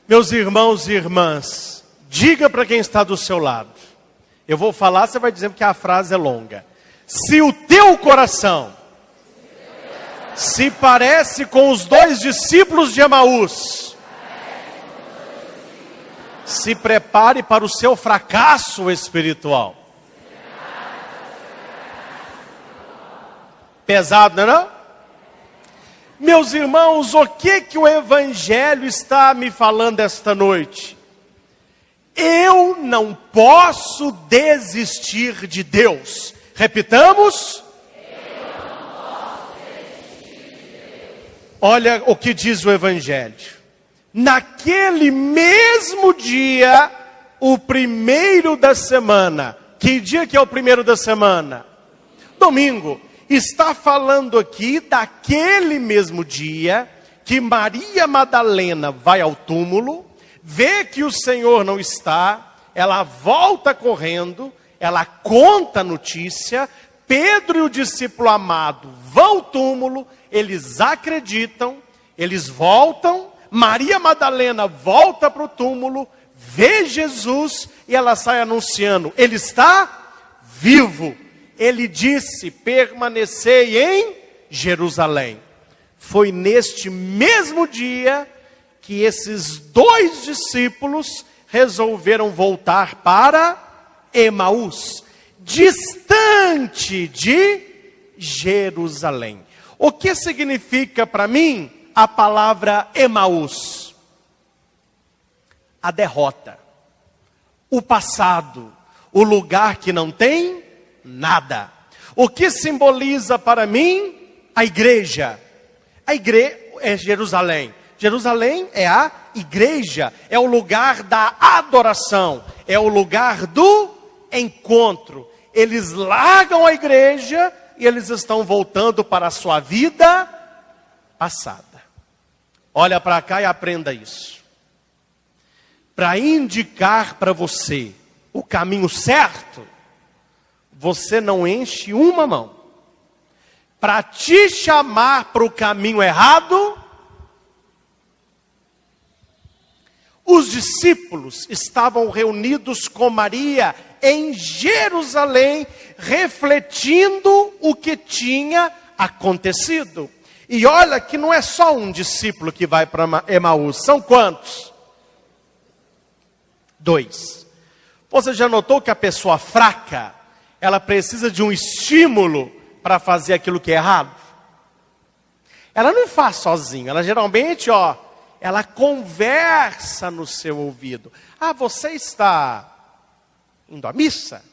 Meus irmãos e irmãs, diga para quem está do seu lado. Eu vou falar, você vai dizer que a frase é longa. Se o teu coração se parece com os dois discípulos de Emaús, se prepare para o seu fracasso espiritual. Pesado, não é não? Meus irmãos, o que o Evangelho está me falando esta noite? Eu não posso desistir de Deus. Repitamos. Eu não posso desistir de Deus. Olha o que diz o Evangelho. Naquele mesmo dia, o primeiro da semana. Que dia que é o primeiro da semana? Domingo. Está falando aqui daquele mesmo dia que Maria Madalena vai ao túmulo, vê que o Senhor não está, ela volta correndo, ela conta a notícia, Pedro e o discípulo amado vão ao túmulo, eles acreditam, eles voltam, Maria Madalena volta para o túmulo, vê Jesus e ela sai anunciando, ele está vivo. Ele disse, permanecei em Jerusalém. Foi neste mesmo dia que esses dois discípulos resolveram voltar para Emaús, distante de Jerusalém. O que significa para mim a palavra Emaús? A derrota, o passado, o lugar que não tem nada. O que simboliza para mim a igreja? A igreja é Jerusalém. Jerusalém é a igreja, é o lugar da adoração, é o lugar do encontro. Eles largam a igreja e eles estão voltando para a sua vida passada. Olha para cá e aprenda isso. Para indicar para você o caminho certo, você não enche uma mão. Para te chamar para o caminho errado, os discípulos estavam reunidos com Maria em Jerusalém, refletindo o que tinha acontecido. E olha que não é só um discípulo que vai para Emaús, são quantos? 2. Você já notou que a pessoa fraca, ela precisa de um estímulo para fazer aquilo que é errado? Ela não faz sozinha, ela geralmente, ela conversa no seu ouvido. Ah, você está indo à missa?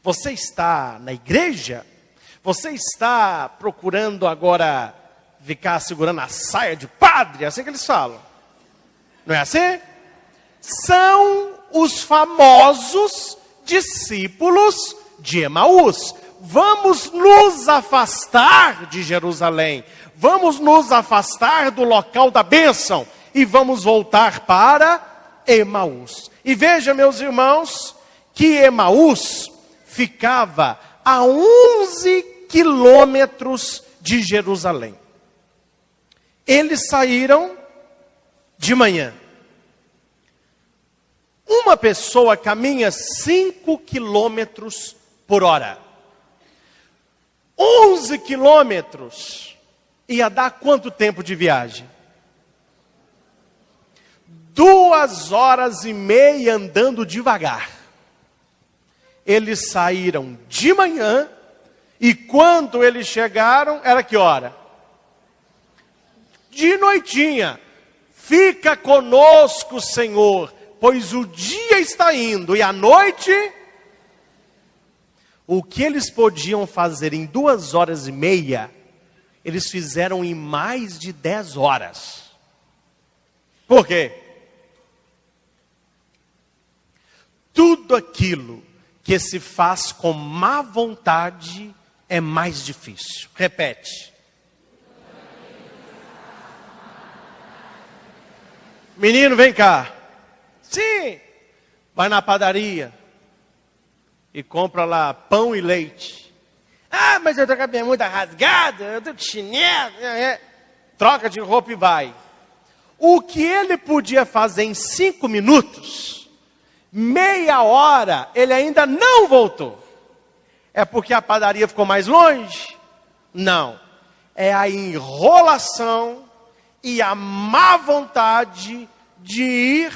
Você está na igreja? Você está procurando agora ficar segurando a saia de padre? É assim que eles falam. Não é assim? São os famosos discípulos de Emaús. Vamos nos afastar de Jerusalém. Vamos nos afastar do local da bênção. E vamos voltar para Emaús. E veja, meus irmãos, que Emaús ficava a 11 quilômetros de Jerusalém. Eles saíram de manhã. Uma pessoa caminha 5 quilômetros por hora. 11 quilômetros. Ia dar quanto tempo de viagem? 2 horas e meia andando devagar. Eles saíram de manhã. E quando eles chegaram, era que hora? De noitinha. Fica conosco, Senhor, pois o dia está indo e a noite. O que eles podiam fazer em 2 horas e meia, eles fizeram em mais de 10 horas. Por quê? Tudo aquilo que se faz com má vontade é mais difícil. Repete. Menino, vem cá. Sim. Vai na padaria e compra lá pão e leite. Ah, mas eu estou com a bermuda rasgada, eu estou de chinelo. Troca de roupa e vai. O que ele podia fazer em 5 minutos, meia hora, ele ainda não voltou. É porque a padaria ficou mais longe? Não. É a enrolação e a má vontade de ir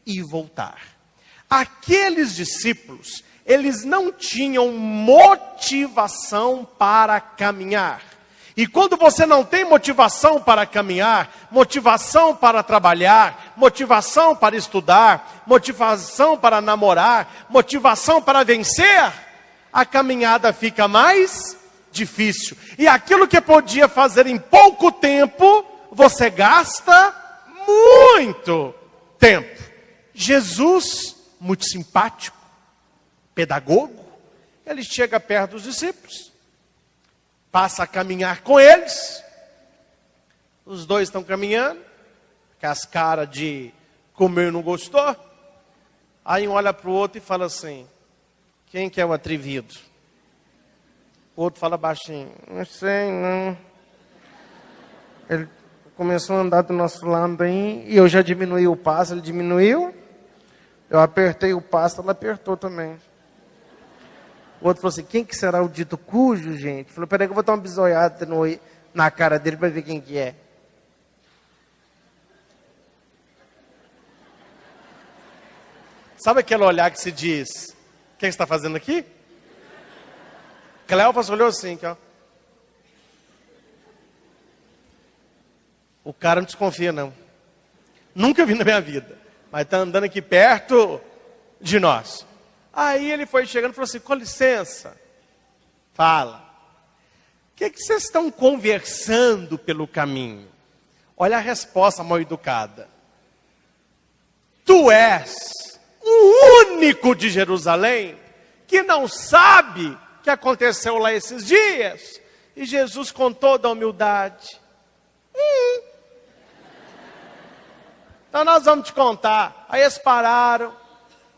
e voltar. Aqueles discípulos, eles não tinham motivação para caminhar. E quando você não tem motivação para caminhar, motivação para trabalhar, motivação para estudar, motivação para namorar, motivação para vencer, a caminhada fica mais difícil. E aquilo que podia fazer em pouco tempo, você gasta muito tempo. Jesus, muito simpático, pedagogo, ele chega perto dos discípulos, passa a caminhar com eles. Os dois estão caminhando, com as caras de comeu e não gostou. Aí um olha para o outro e fala assim: quem que é o atrevido? O outro fala baixinho: não sei não. Ele começou a andar do nosso lado aí, e eu já diminuí o passo, ele diminuiu. Eu apertei o passo, ela apertou também. O outro falou assim: quem que será o dito cujo, gente? Falou: peraí que eu vou dar uma bisoiada na cara dele para ver quem que é. Sabe aquele olhar que se diz: o que você está fazendo aqui? Cleófas olhou assim, ó. O cara não desconfia não. Nunca vi na minha vida. Mas está andando aqui perto de nós. Aí ele foi chegando e falou assim: com licença, fala, o que vocês estão conversando pelo caminho? Olha a resposta mal educada: tu és o único de Jerusalém que não sabe o que aconteceu lá esses dias. E Jesus, com toda a humildade: então nós vamos te contar. Aí eles pararam.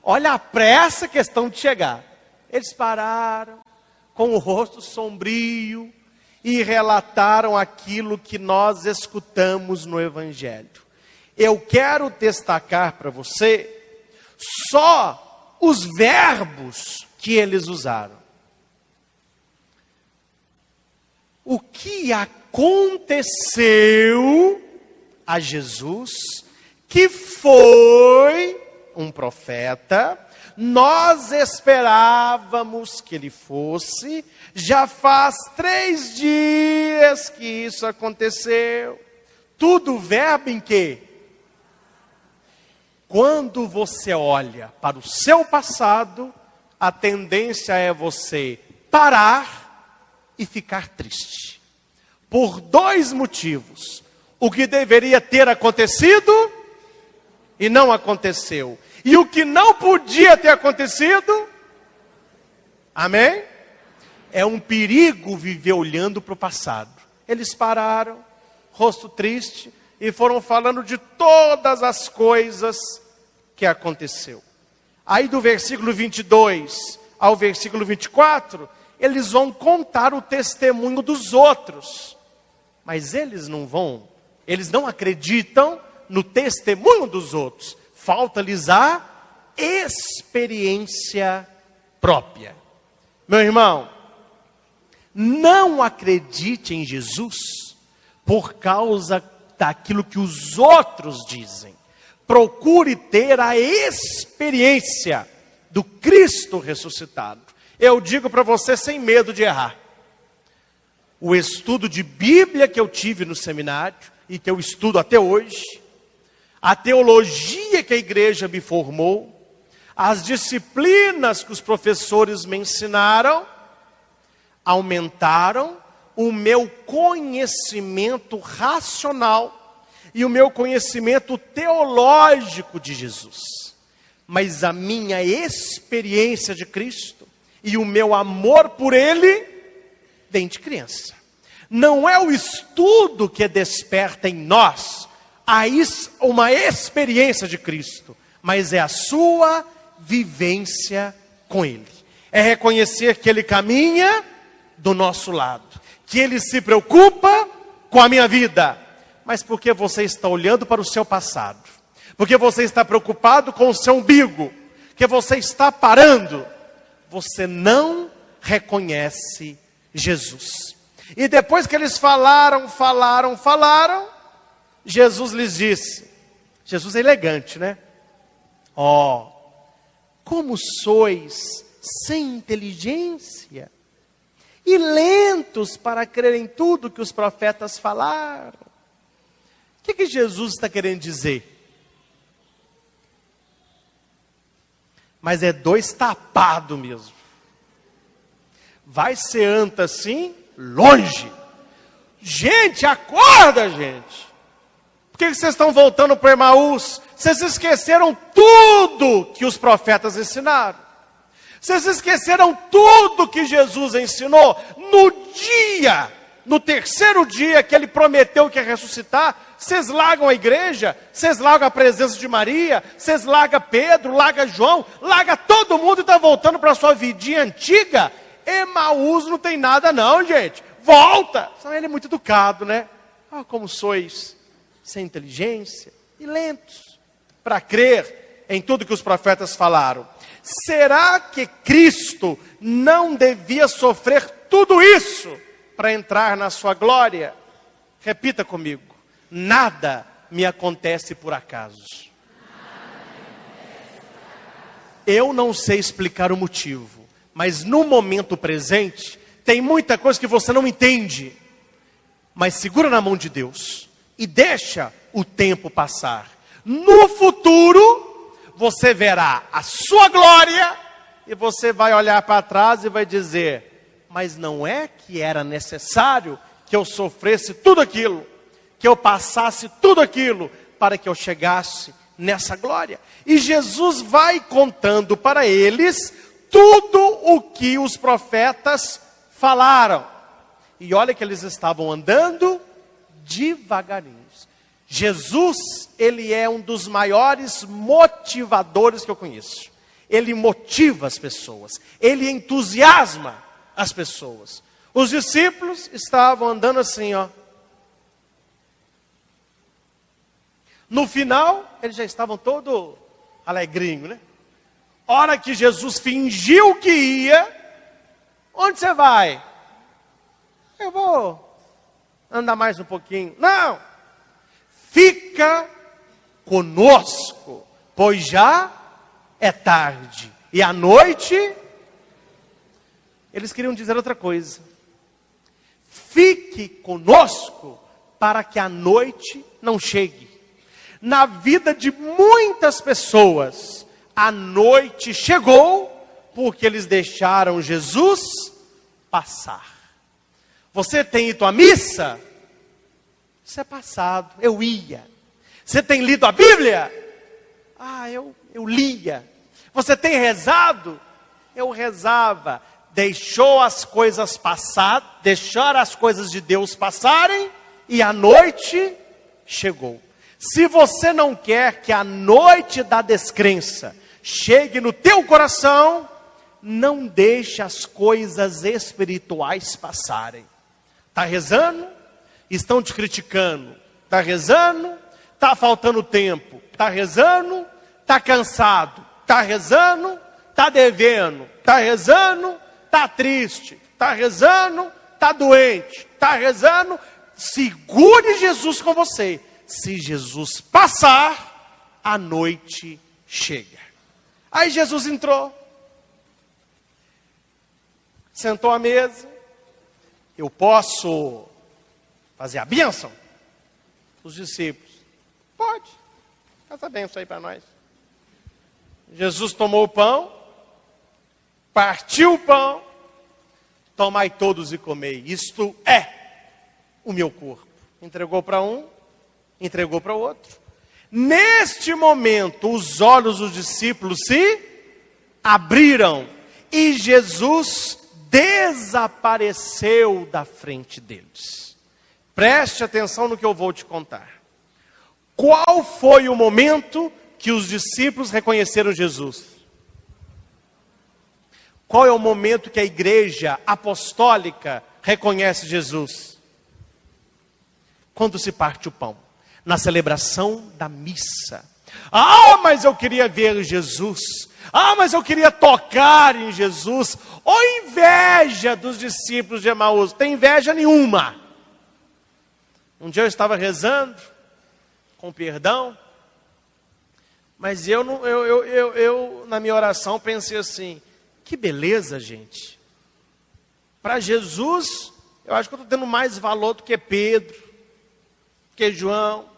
Olha a pressa que estão de chegar. Eles pararam, com o rosto sombrio, e relataram aquilo que nós escutamos no Evangelho. Eu quero destacar para você só os verbos que eles usaram. O que aconteceu a Jesus, que foi um profeta, nós esperávamos que ele fosse, já faz 3 dias que isso aconteceu. Tudo verbo em quê? Quando você olha para o seu passado, a tendência é você parar e ficar triste. Por 2 motivos: o que deveria ter acontecido e não aconteceu. E o que não podia ter acontecido, amém? É um perigo viver olhando para o passado. Eles pararam, rosto triste, e foram falando de todas as coisas que aconteceu. Aí do versículo 22 ao versículo 24, eles vão contar o testemunho dos outros. Mas eles não acreditam no testemunho dos outros. Falta-lhes a experiência própria. Meu irmão, não acredite em Jesus por causa daquilo que os outros dizem. Procure ter a experiência do Cristo ressuscitado. Eu digo para você sem medo de errar. O estudo de Bíblia que eu tive no seminário, e que eu estudo até hoje, a teologia que a igreja me formou, as disciplinas que os professores me ensinaram, aumentaram o meu conhecimento racional e o meu conhecimento teológico de Jesus. Mas a minha experiência de Cristo e o meu amor por Ele vem de criança. Não é o estudo que desperta em nós uma experiência de Cristo, mas é a sua vivência com Ele. É reconhecer que Ele caminha do nosso lado, que Ele se preocupa com a minha vida, mas porque você está olhando para o seu passado, porque você está preocupado com o seu umbigo, que você está parando, você não reconhece Jesus. E depois que eles falaram, Jesus lhes disse, Jesus é elegante, né? Ó, como sois sem inteligência e lentos para crer em tudo que os profetas falaram. O que Jesus está querendo dizer? Mas é dois tapados mesmo. Vai ser anta assim, longe. Gente, acorda, gente. Por que vocês estão voltando para Emaús? Vocês esqueceram tudo que os profetas ensinaram. Vocês esqueceram tudo que Jesus ensinou no terceiro dia que ele prometeu que ia ressuscitar. Vocês largam a igreja, vocês largam a presença de Maria, vocês largam Pedro, largam João, largam todo mundo e estão voltando para a sua vidinha antiga. Emaús não tem nada não, gente. Volta! Ele é muito educado, né? Ah, como sois sem inteligência e lentos para crer em tudo que os profetas falaram. Será que Cristo não devia sofrer tudo isso para entrar na sua glória? Repita comigo. Nada me acontece por acaso. Eu não sei explicar o motivo, mas no momento presente, tem muita coisa que você não entende. Mas segura na mão de Deus e deixa o tempo passar. No futuro, você verá a sua glória e você vai olhar para trás e vai dizer, mas não é que era necessário que eu sofresse tudo aquilo, que eu passasse tudo aquilo, para que eu chegasse nessa glória. E Jesus vai contando para eles tudo o que os profetas falaram. E olha que eles estavam andando devagarinho. Jesus, ele é um dos maiores motivadores que eu conheço. Ele motiva as pessoas, ele entusiasma as pessoas. Os discípulos estavam andando assim, ó. No final, eles já estavam todo alegrinho, né? Hora que Jesus fingiu que ia, onde você vai? Eu vou andar mais um pouquinho. Não! Fica conosco, pois já é tarde. E à noite, eles queriam dizer outra coisa. Fique conosco, para que a noite não chegue. Na vida de muitas pessoas, a noite chegou, porque eles deixaram Jesus passar. Você tem ido à missa? Isso é passado, eu ia. Você tem lido a Bíblia? Ah, eu lia. Você tem rezado? Eu rezava. Deixou as coisas passar, deixar as coisas de Deus passarem, e a noite chegou. Se você não quer que a noite da descrença chegue no teu coração, não deixe as coisas espirituais passarem. Está rezando? Estão te criticando. Está rezando? Está faltando tempo. Está rezando? Está cansado. Está rezando? Está devendo. Está rezando? Está triste. Está rezando? Está doente. Está rezando? Segure Jesus com você. Se Jesus passar, a noite chega. Aí Jesus entrou. Sentou à mesa. Eu posso fazer a bênção? Os discípulos. Pode. Faz a bênção aí para nós. Jesus tomou o pão. Partiu o pão. Tomai todos e comei. Isto é o meu corpo. Entregou para um. Entregou para o outro. Neste momento, os olhos dos discípulos se abriram. E Jesus desapareceu da frente deles. Preste atenção no que eu vou te contar. Qual foi o momento que os discípulos reconheceram Jesus? Qual é o momento que a igreja apostólica reconhece Jesus? quando se parte o pão? Na celebração da missa. Ah, mas eu queria ver Jesus. Ah, mas eu queria tocar em Jesus. Ou inveja dos discípulos de Emaús. Não tem inveja nenhuma. Um dia eu estava rezando, com perdão, mas eu na minha oração pensei assim, que beleza, gente. Para Jesus, eu acho que eu estou tendo mais valor do que Pedro, que João,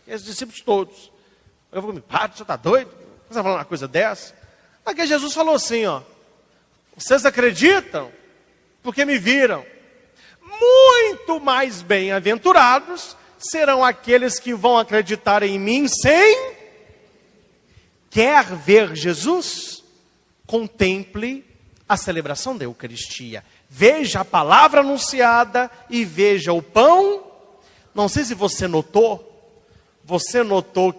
que esses discípulos todos. Eu vou me parar, você está doido? Você está falando uma coisa dessa? Porque Jesus falou assim, ó, vocês acreditam porque me viram. Muito mais bem-aventurados serão aqueles que vão acreditar em mim sem quer ver Jesus? Contemple a celebração da Eucaristia. Veja a palavra anunciada e veja o pão. Não sei se você notou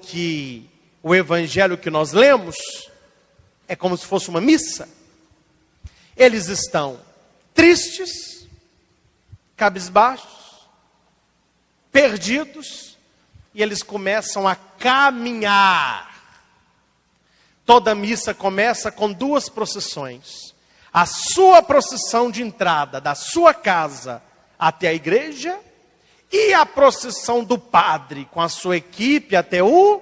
que o evangelho que nós lemos é como se fosse uma missa. Eles estão tristes, cabisbaixos, perdidos, e eles começam a caminhar. Toda missa começa com duas procissões. A sua procissão de entrada da sua casa até a igreja e a procissão do padre com a sua equipe até o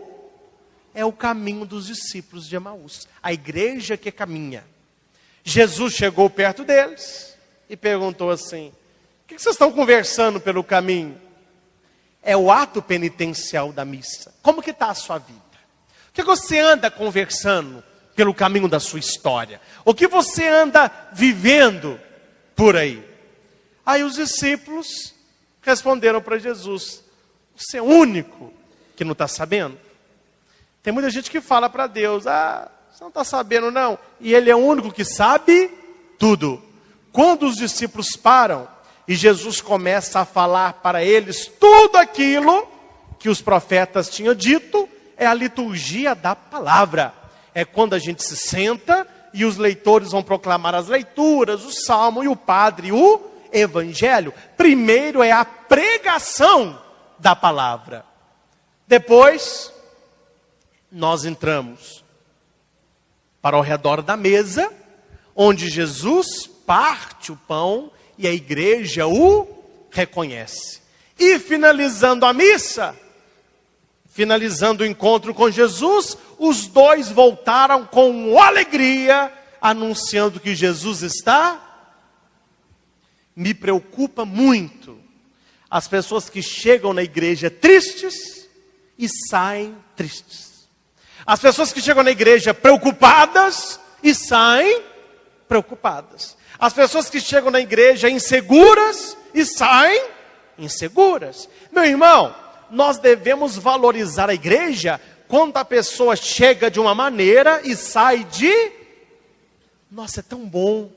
caminho dos discípulos de Emaús. A igreja que caminha. Jesus chegou perto deles e perguntou assim: o que vocês estão conversando pelo caminho? É o ato penitencial da missa. Como que está a sua vida? O que você anda conversando pelo caminho da sua história? O que você anda vivendo por aí? Aí os discípulos responderam para Jesus: você é o único que não está sabendo? Tem muita gente que fala para Deus: você não está sabendo não. E Ele é o único que sabe tudo. Quando os discípulos param e Jesus começa a falar para eles tudo aquilo que os profetas tinham dito, é a liturgia da palavra. É quando a gente se senta e os leitores vão proclamar as leituras, o salmo e o padre, o evangelho. Primeiro é a pregação da palavra. Depois, nós entramos para o redor da mesa, onde Jesus parte o pão e a igreja o reconhece. E finalizando a missa, finalizando o encontro com Jesus, os dois voltaram com alegria, anunciando que Jesus está. Me preocupa muito as pessoas que chegam na igreja tristes e saem tristes. As pessoas que chegam na igreja preocupadas e saem preocupadas. As pessoas que chegam na igreja inseguras e saem inseguras. Meu irmão, nós devemos valorizar a igreja quando a pessoa chega de uma maneira e sai de... Nossa, é tão bom.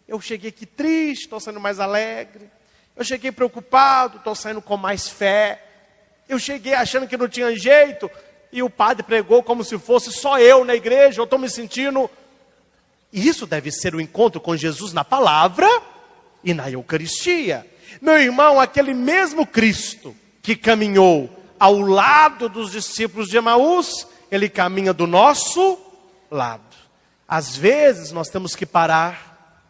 Eu cheguei aqui triste, estou saindo mais alegre. Eu cheguei preocupado, estou saindo com mais fé. Eu cheguei achando que não tinha jeito e o padre pregou como se fosse só eu na igreja. Eu estou me sentindo... E isso deve ser o encontro com Jesus na palavra e na Eucaristia. Meu irmão, aquele mesmo Cristo que caminhou ao lado dos discípulos de Emaús, Ele caminha do nosso lado. Às vezes nós temos que parar,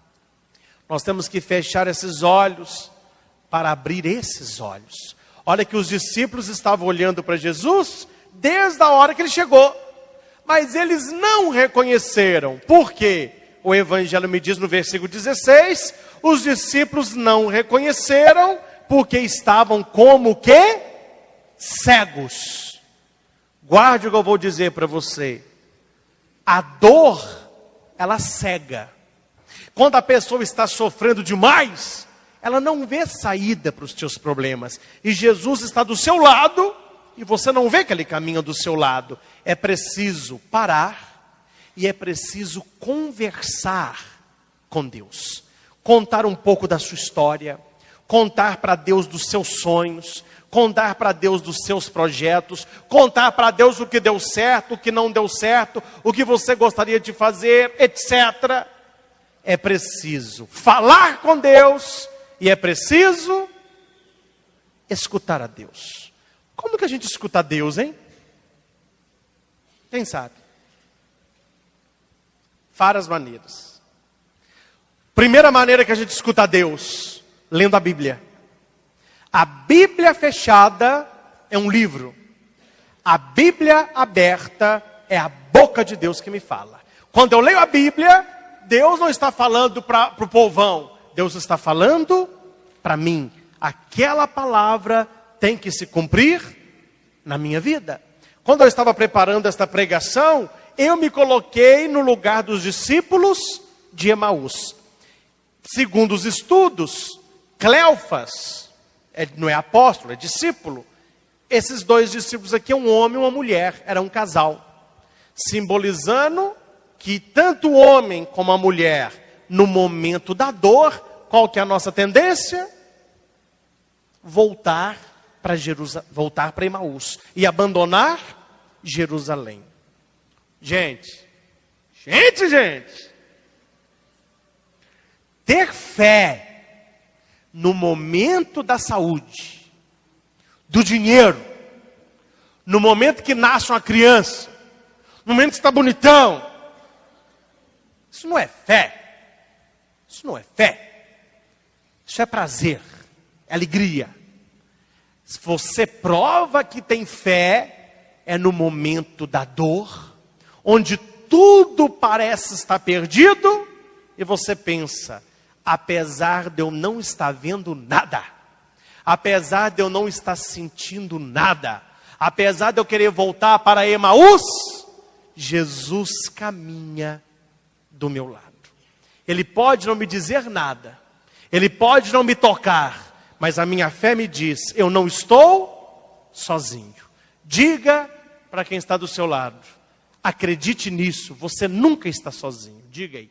nós temos que fechar esses olhos para abrir esses olhos. Olha que os discípulos estavam olhando para Jesus desde a hora que Ele chegou, mas eles não reconheceram. Por quê? O Evangelho me diz no versículo 16, os discípulos não reconheceram porque estavam como que? Cegos. Guarde o que eu vou dizer para você. A dor, ela cega. Quando a pessoa está sofrendo demais, ela não vê saída para os seus problemas. E Jesus está do seu lado, e você não vê que Ele caminha do seu lado. É preciso parar, e é preciso conversar com Deus. Contar um pouco da sua história, contar para Deus dos seus sonhos, contar para Deus dos seus projetos, contar para Deus o que deu certo, o que não deu certo, o que você gostaria de fazer, etc. É preciso falar com Deus e é preciso escutar a Deus. Como que a gente escuta a Deus, hein? Quem sabe? Várias maneiras. Primeira maneira que a gente escuta a Deus, lendo a Bíblia. A Bíblia fechada é um livro. A Bíblia aberta é a boca de Deus que me fala. Quando eu leio a Bíblia, Deus não está falando para o povão. Deus está falando para mim. Aquela palavra tem que se cumprir na minha vida. Quando eu estava preparando esta pregação, eu me coloquei no lugar dos discípulos de Emaús. Segundo os estudos, Cleofas, não é apóstolo, é discípulo. Esses dois discípulos aqui, um homem e uma mulher, era um casal. Simbolizando que tanto o homem como a mulher, no momento da dor, qual que é a nossa tendência? Voltar para Emaús e abandonar Jerusalém. Gente. Ter fé no momento da saúde, do dinheiro, no momento que nasce uma criança, no momento que está bonitão, isso não é fé. Isso não é fé. Isso é prazer, é alegria. Se você prova que tem fé, é no momento da dor, onde tudo parece estar perdido, e você pensa, apesar de eu não estar vendo nada, apesar de eu não estar sentindo nada, apesar de eu querer voltar para Emaús, Jesus caminha do meu lado. Ele pode não me dizer nada, ele pode não me tocar, mas a minha fé me diz, eu não estou sozinho. Diga para quem está do seu lado, acredite nisso, você nunca está sozinho. Diga aí.